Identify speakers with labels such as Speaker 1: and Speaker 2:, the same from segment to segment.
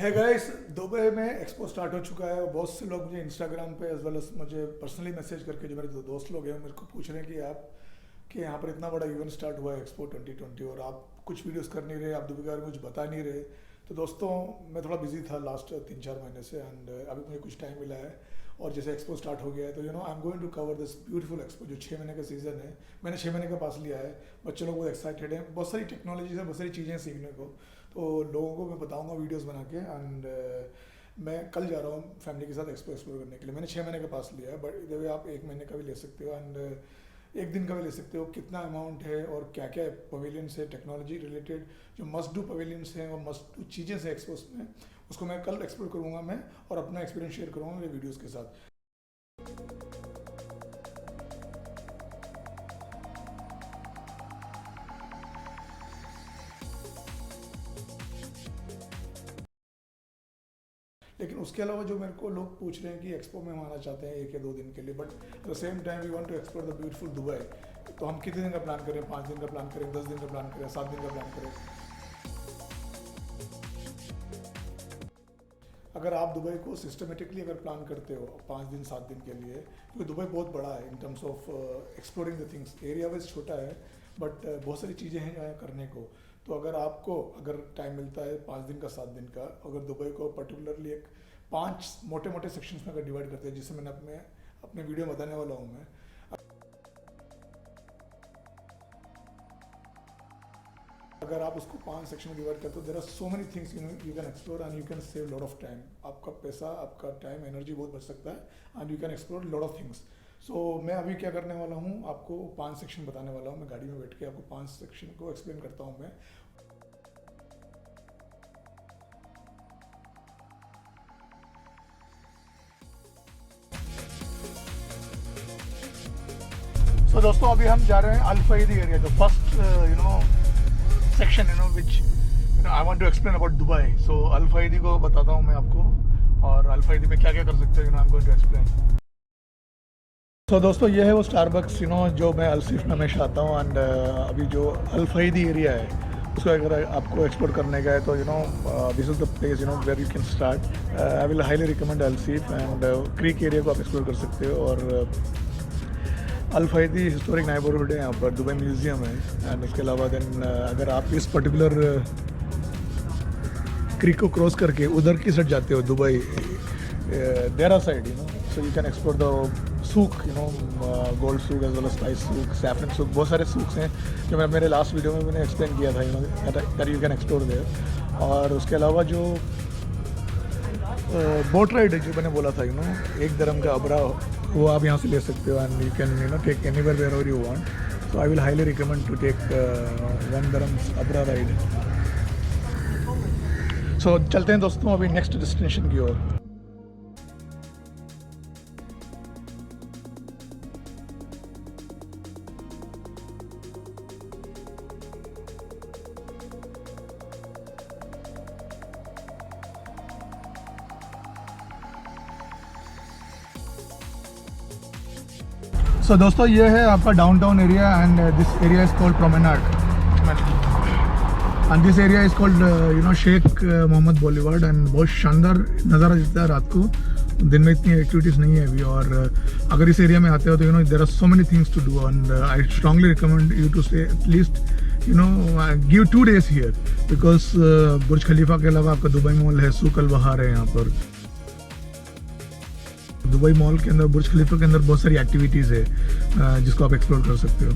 Speaker 1: है guys, Dubai में expo start हो चुका है और बहुत से लोग मुझे इंस्टाग्राम पे एज वेल एज मुझे पर्सनली मैसेज करके जो मेरे दोस्त लोग हैं मेरे को पूछ रहे हैं कि आप कि यहाँ पर इतना बड़ा इवेंट स्टार्ट हुआ है एक्सपो 2020 और आप कुछ वीडियोस कर नहीं रहे, आप दुबई के बारे में कुछ बता नहीं रहे। तो दोस्तों, मैं थोड़ा बिजी था लास्ट 3-4 महीने से एंड अभी मुझे कुछ टाइम मिला है और जैसे एक्सपो स्टार्ट हो गया है तो I am going to cover this beautiful expo जो 6 महीने का सीज़न है। मैंने 6 महीने का पास लिया है। बच्चे लोग बहुत एक्साइटेड हैं, बहुत सारी टेक्नोलॉजीज है, बहुत सारी चीज़ें सीखने को। तो लोगों को मैं बताऊंगा वीडियोस बना के एंड मैं कल जा रहा हूँ फैमिली के साथ एक्सपो एक्सप्लोर करने के लिए। मैंने 6 महीने का पास लिया है, बट इधर भी आप 1 महीने का भी ले सकते हो एंड 1 दिन का भी ले सकते हो। कितना अमाउंट है और क्या क्या पवेलियंस है टेक्नोलॉजी रिलेटेड, जो मस्ट डू पवेलियंस हैं और मस्ट डू चीज़ें हैं एक्सपोज में, उसको मैं कल एक्सप्लोर करूँगा मैं और अपना एक्सपीरियंस शेयर करूँगा मेरे वीडियोज़ के साथ। लेकिन उसके अलावा जो मेरे को लोग पूछ रहे हैं कि एक्सपो में हम आना चाहते हैं 1 या 2 दिन के लिए, but at the same time we want to explore the beautiful Dubai. तो हम कितने दिन का प्लान करें? 5 दिन का प्लान करें, 10 दिन का प्लान करें, 7 दिन का प्लान करें? अगर आप दुबई को सिस्टमेटिकली अगर प्लान करते हो 5 दिन 7 दिन के लिए, क्योंकि दुबई बहुत बड़ा है इन terms of exploring the things, area wise छोटा है बट बहुत सारी चीज़ें हैं यहाँ करने को। तो अगर आपको अगर टाइम मिलता है 5 दिन का 7 दिन का, अगर दुबई को पर्टिकुलरली एक 5 मोटे मोटे सेक्शंस में अगर डिवाइड करते हैं, जिससे मैंने अपने वीडियो में बताने वाला हूँ मैं। अगर आप उसको 5 सेक्शन में डिवाइड करते हो, there are so many things you can explore and you can save lot of time. आपका पैसा, आपका टाइम, एनर्जी बहुत बच सकता है and you can explore lot of things. So मैं अभी क्या करने वाला हूँ, आपको 5 सेक्शन बताने वाला हूँ। मैं गाड़ी में बैठ के आपको 5 सेक्शन को एक्सप्लेन करता हूँ मैं। तो दोस्तों, अभी हम जा रहे हैं अल फईदी एरिया, जो first section which I want to explain about Dubai. So Al Fahidi को बताता हूँ मैं आपको और अल फईदी में क्या क्या कर सकते हो, I am going to explain. तो दोस्तों, ये है वो स्टारबक्स जो मैं अलसीफ में हमेशा आता हूँ एंड अभी जो अल फईदी एरिया है उसको अगर आपको एक्सप्लोर करने का है तो this is the place where you can start. I will highly recommend Al Seef and creek area को आप एक्सप्लोर कर सकते हो। और अल फईदी हिस्टोरिक नेबरहुड है, यहाँ पर दुबई म्यूज़ियम है एंड उसके अलावा देन अगर आप इस पर्टिकुलर क्रीक को क्रॉस करके उधर की साइड जाते हो Dubai Deira side so you can explore the souk, gold souk as well as spice souk, saffron souk, बहुत सारे सूक्स हैं जो मैं मेरे लास्ट वीडियो में मैंने एक्सप्लेन किया था that you can explore their. और उसके अलावा जो बोट राइड जो मैंने बोला था 1 दिरहम का अबरा, वो आप यहाँ से ले सकते हो and you can take anywhere where ever you want. So I will highly recommend to take 1 dirham abra ride. सो चलते हैं दोस्तों अभी नेक्स्ट डेस्टिनेशन की ओर। सो दोस्तों, ये है आपका downtown area and this area is called promenade and this area is called Sheikh Mohammed boulevard and बहुत शानदार नज़ारा दिखता है रात को। दिन में इतनी एक्टिविटीज़ नहीं है अभी और अगर इस एरिया में आते हो तो there are so many things to do and I strongly recommend you to stay at least give 2 days here because Burj Khalifa के अलावा आपका दुबई मॉल है, सूक अल बहार है यहाँ पर। दुबई मॉल के अंदर, बुर्ज खलीफा के अंदर बहुत सारी एक्टिविटीज़ है जिसको आप एक्सप्लोर कर सकते हो।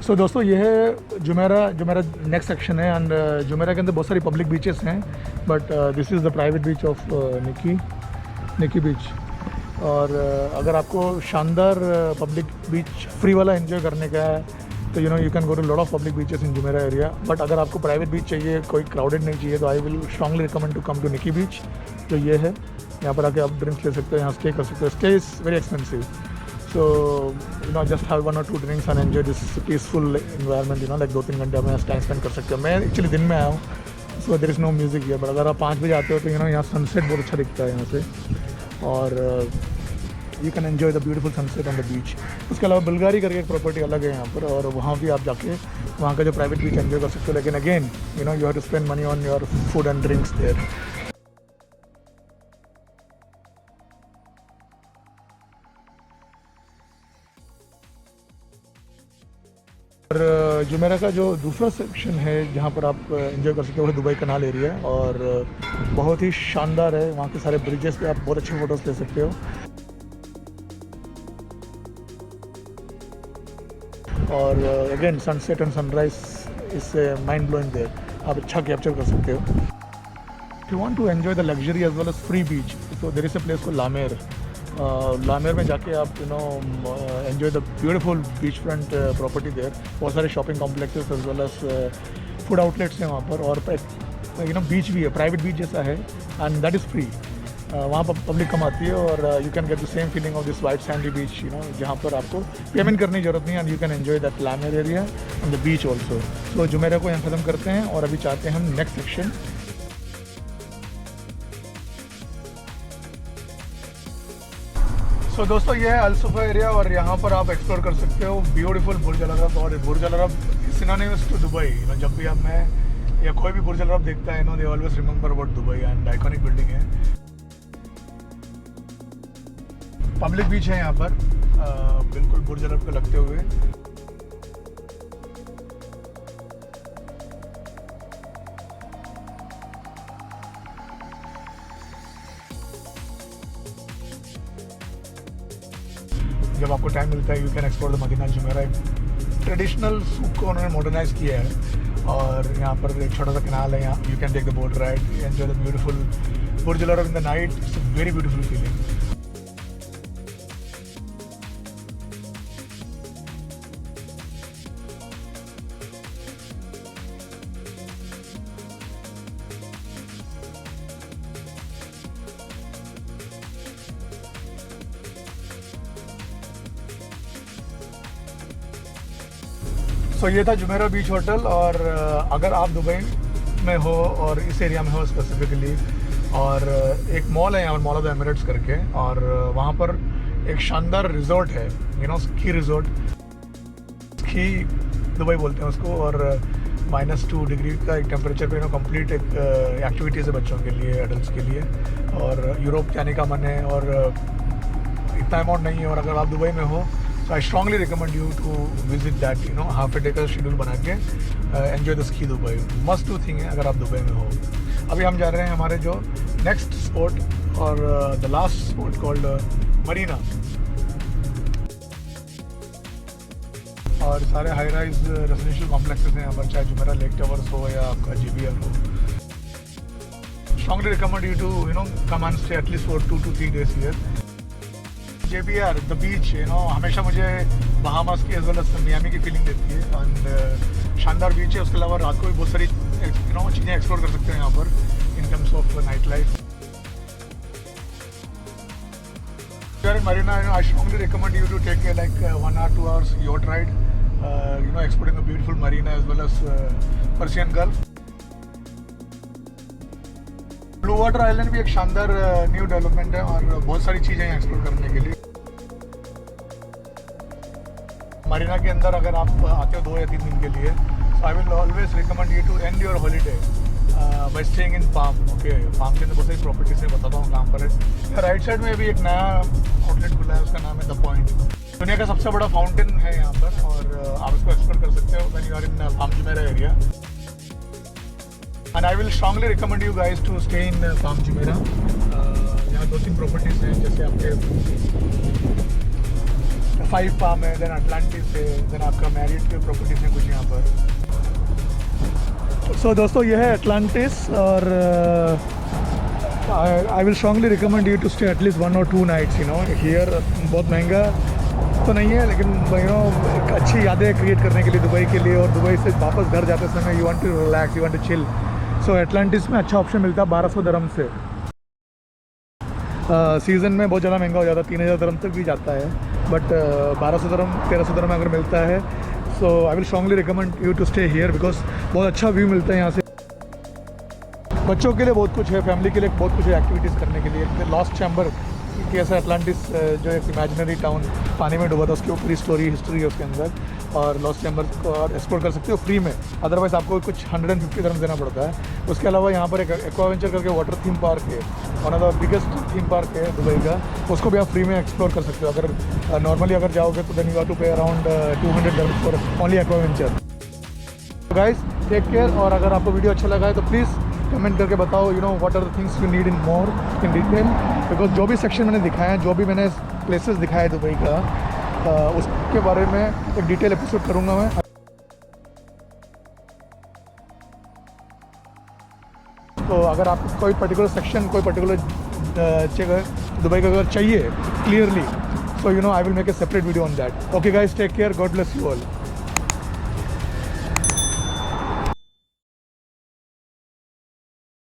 Speaker 1: सो दोस्तों, ये है जुमेरा नेक्स्ट सेक्शन है एंड जुमेरा के अंदर बहुत सारी पब्लिक बीचेस हैं but this is the private beach of Nikki beach. और अगर आपको शानदार पब्लिक बीच फ्री वाला एंजॉय करने का है तो you can go to lot of public beaches in Jumeirah area. But अगर आपको प्राइवेट बीच चाहिए, कोई क्राउडेड नहीं चाहिए, तो I will strongly recommend to come to Nikki beach. जो ये है, यहाँ पर आके आप ड्रिंक्स ले सकते हो, यहाँ स्टे कर सकते हो। Stay is very expensive. So just have 1 or 2 drinks and enjoy this peaceful environment. like 2-3 घंटे में टाइम स्पेंड कर सकते हो. मैं एक्चुअली दिन में आया हूँ, so there is no music here, but अगर आप 5 बजे आते हो तो यहाँ सनसेट बहुत अच्छा दिखता है यहाँ से, और you can enjoy the beautiful sunset on the beach. उसके अलावा बुल्गारी करके एक प्रॉपर्टी अलग है यहाँ पर, और वहाँ भी आप जाके वहाँ का जो प्राइवेट बीच एंजॉय कर सकते हो. लेकिन again you have to spend money on your food and drinks there. और जुमेरा का जो दूसरा सेक्शन है जहाँ पर आप एंजॉय कर सकते हो वो दुबई कनाल एरिया, और बहुत ही शानदार है. वहाँ के सारे ब्रिजेस पे आप बहुत अच्छे फ़ोटोज़ ले सकते हो, और again sunset and sunrise is mind blowing there. आप अच्छा कैप्चर कर सकते हो. If you want to enjoy the luxury as well as free beach, so there is a place called La Mer. La Mer में जाके आप enjoy the beautiful beach front property there. बहुत सारे shopping complexes as well as food outlets हैं वहाँ पर, और बीच भी है, प्राइवेट बीच जैसा है, एंड दैट इज़ फ्री. वहाँ पर पब्लिक कम आती है, और you can get the same feeling of this white sandy beach, जहाँ पर आपको पेमेंट करने की जरूरत नहीं है, and you can enjoy that La Mer area and the beach also. तो जुमेरा को यहाँ ख़त्म करते हैं, और अभी चाहते हैं हम नेक्स्ट सेक्शन. सो दोस्तों, ये है अल-सुफ़ा एरिया, और यहाँ पर आप एक्सप्लोर कर सकते हो ब्यूटीफुल बुर्ज अल अरब. और बुर्ज Al Arab synonymous to Dubai. जब भी मैं या कोई भी बुर्ज अल अरब देखता है, they always remember about Dubai, and iconic building है. पब्लिक बीच है यहाँ पर, बिल्कुल बुर्ज अल अरब को लगते हुए. जब आपको टाइम मिलता है, you can explore the Madina Jumeirah. Traditional souk को उन्होंने मॉडर्नाइज किया है, और यहाँ पर एक छोटा सा कनाल है. यहाँ you can take the boat ride, enjoy the beautiful Burj Al Arab in the night. It's a very beautiful feeling. तो ये था जुमेरा बीच होटल. और अगर आप दुबई में हो और इस एरिया में हो स्पेसिफिकली, और एक मॉल है यहाँ पर, मॉल ऑफ द एमिरेट्स करके, और वहाँ पर एक शानदार रिजॉर्ट है, स्की रिजॉर्ट. स्की दुबई बोलते हैं उसको, और -2 डिग्री का एक टेम्परेचर पे कंप्लीट एक एक्टिविटीज़ है बच्चों के लिए, एडल्ट्स के लिए. और यूरोप जाने का मन है, और इतना अमाउंट नहीं है, और अगर आप दुबई में हो, so I strongly recommend you to visit that, half a day का शेड्यूल बना के enjoy the ski Dubai. Must do thing है अगर आप दुबई में हो. अभी हम जा रहे हैं हमारे जो नेक्स्ट स्पॉट, और the last spot called Marina. और सारे हाई राइज रेजिडेंशियल कॉम्प्लेक्सेस हैं यहाँ पर, चाहे जुमेरा लेक टावर्स हो या आपका JBR हो. strongly recommend you to come and stay at least for 2 to 3 days here. JBR, the beach, हमेशा मुझे बहामास की एज वेल एज मियामी की फीलिंग देती है, एंड शानदार बीच है. उसके अलावा रात को भी बहुत सारी चीज़ें एक्सप्लोर कर सकते हैं यहाँ पर in terms of night life. In Marina, I strongly recommend you to take like 1 or 2 hours yacht ride, exploring the beautiful marina as well as Persian Gulf. Blue water island भी एक शानदार new development है, और बहुत सारी चीज़ें हैं explore करने के लिए. मरीना के अंदर अगर आप आते हो 2 या 3 दिन के लिए, so I will always recommend you to end your holiday by staying in Palm. Okay, Palm के अंदर बहुत सारी प्रॉपर्टीज है, बताता हूँ कहाँ पर है. राइट साइड में भी एक नया आउटलेट खुला है, उसका नाम है द पॉइंट. दुनिया का सबसे बड़ा फाउंटेन है यहाँ पर, और आप इसको एक्सप्लोर कर सकते हो when you are in Palm Jumeirah area. And I will strongly recommend you guys to stay in Palm Jumeirah. यहाँ 2-3 प्रॉपर्टीज हैं, जैसे आपके 5 Palm है, देन अटलांटिस है, देन आपका मैरिट के प्रॉपर्टीज हैं कुछ यहाँ पर. सो दोस्तों, ये है अटलांटिस, और I will strongly recommend you to stay at least 1 or 2 nights. Here बहुत महंगा तो नहीं है, लेकिन एक अच्छी यादें क्रिएट करने के लिए दुबई के लिए, और दुबई से वापस घर जाते समय you want to relax, you want to chill. So Atlantis में अच्छा ऑप्शन मिलता है 1200 दिरहम से. सीज़न में बहुत ज़्यादा महंगा हो जाता है, 3000 दिरहम तक भी जाता है. बट 1200 दिरहम 1300 दिरहम अगर मिलता है, so I will strongly recommend you to stay here because बहुत अच्छा व्यू मिलता है यहाँ से। बच्चों के लिए बहुत कुछ है, फैमिली के लिए बहुत कुछ है एक्टिविटीज़ करने के लिए। लॉस्ट चैम्बर कैसा अटलांटिस जो एक इमेजिनरी टाउन पानी में डूबा था, उसकी पूरी स्टोरी हिस्ट्री है उसके अंदर, और लॉस्ट चैम्बर को और एक्सप्लोर कर सकते हो फ्री में। अदरवाइज़ आपको कुछ 150 दिरहम देना पड़ता है। उसके अलावा यहाँ पर एक एक्वावेंचर करके वाटर थीम पार्क है, one of the biggest theme park है दुबई का, उसको भी आप फ्री में एक्सप्लोर कर सकते हो। अगर नॉर्मली अगर जाओगे तो then you have to pay around 200 dirham for only Aquaventure. Guys take care, और अगर आपको वीडियो अच्छा लगा है तो प्लीज़ कमेंट करके बताओ you know what are the things you need in more in detail, because जो भी सेक्शन मैंने दिखाया है, जो भी मैंने प्लेसेस दिखाया है दुबई का, उसके बारे में एक डिटेल एपिसोड करूँगा मैं। तो अगर आपको कोई पर्टिकुलर सेक्शन, कोई पर्टिकुलर जगह दुबई का अगर चाहिए clearly, so you know I will make a separate video on that. Okay guys, take care, God bless you all.